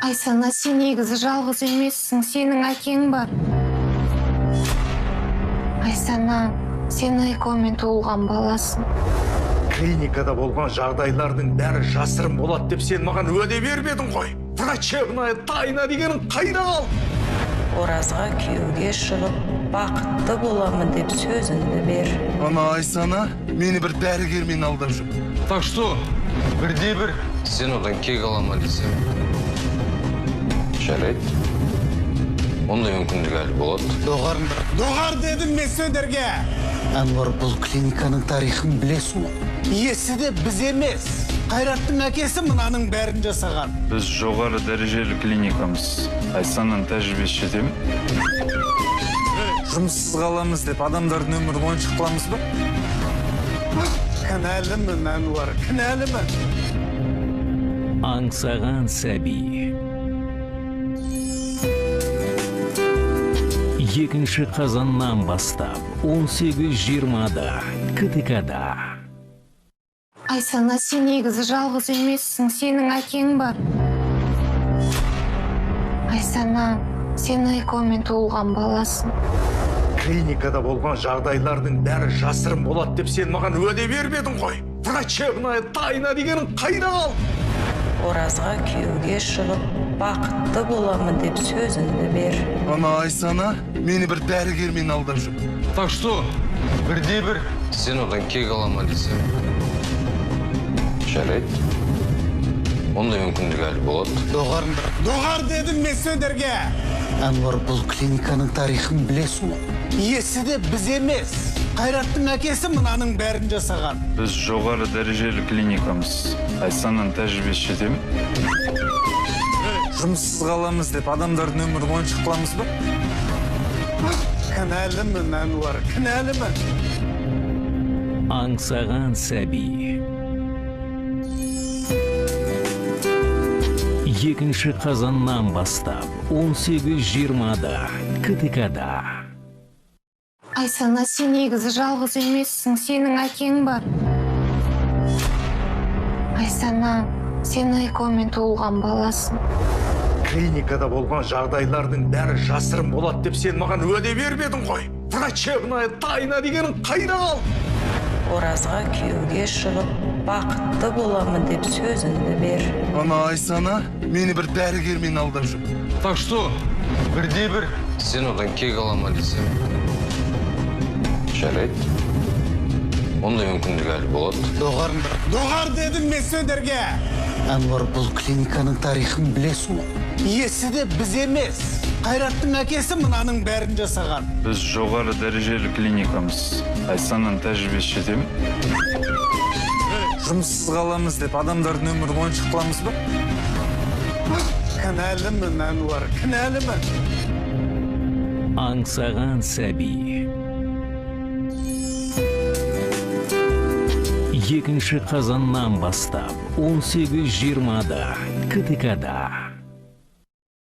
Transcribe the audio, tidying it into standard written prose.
Айсана, сен негізі жалғыз емессің, сенің әкең бар. Айсана, сен айкомен туылған баласың. Клиникада болған жағдайлардың бәрі жасырын болады деп сен маған уәде бермедің ғой. Врачебная тайна дегенің қайда қалды? Оразға күйеуге шығып, бақытты боламын деп сөзіңді бер. Ана Айсана мені бір дәрігермен алдап жүр. Так что, бірде-бір сен одан кек алама десем, жарайды. Ондай мүмкіндік әлі болады. Доғар дедім мен сөндерге. Әнуар, бұл клиниканың тарихын білесің. Иесі де біз емес. Қайраттың әкесі мынаның бәрін жасаған. Біз жоғары дәрежелі клиникамыз. Айсанның тәжірибесі жете ме? жұмыссыз қаламыз деп адамдардың өмірін ойыншық қыламыз ба? Кінәлімін, Әнуар, кінәлімін. Аңсаған сәби. 2 қазаннан бастап 18:20-да КТК-да. Айсана, сен негізі жалғыз емессің, сенің әкең бар. Айсана, сен айкомен туылған баласың. Клиникада болған жағдайлардың бәрі жасырын болады деп сен маған уәде бермедің ғой. Врачебная тайна дегенің қайда қалды? Оразға күйеуге шығып, бақытты боламын деп сөзіңді бер. Ана Айсана мені бір дәрігермен алдап жүр. Так что, бірде-бір Сен одан кек алама десем, жарайды. Ондай мүмкіндік әлі болады. Доғар дедім мен сөндерге. Әнуар, бұл клиниканың тарихын білесің. Иесі де біз емес. Қайраттың әкесі мынаның бәрін жасаған. Біз жоғары дәрежелі клиникамыз. Айсанның тәжірибесі жете ме? жұмыссыз қаламыз деп адамдардың өмірін ойыншық қыламыз ба? Кінәлімін, Әнуар, кінәлімін. Аңсаған сәби. 2 қазаннан бастап 18:20-да КТК-да. Айсана, сен негізі жалғыз емессің, сенің әкең бар. Айсана, сен айкомен туылған баласың. Клиникада болған жағдайлардың бәрі жасырын болады деп сен маған уәде бермедің ғой. Врачебная тайна дегенің қайда қалды? Оразға күйеуге шығып, бақытты боламын деп сөзіңді бер. Ана Айсана мені бір дәрігермен алдап жүр. Так что, бірде-бір Сен одан кек алама десем, жарайды. Ондай мүмкіндік әлі болады. Доғар дедім мен сөндерге. Әнуар, бұл клиниканың тарихын білесің. Иесі де біз емес. Қайраттың әкесі мынаның бәрін жасаған. Біз жоғары дәрежелі клиникамыз. Айсанның тәжірибесі жете ме? жұмыссыз қаламыз деп адамдардың өмірін ойыншық қыламыз ба? Кінәлімін, Әнуар, кінәлімін. Аңсаған сәби. 2 қазаннан бастап 18:20-да КТК-да.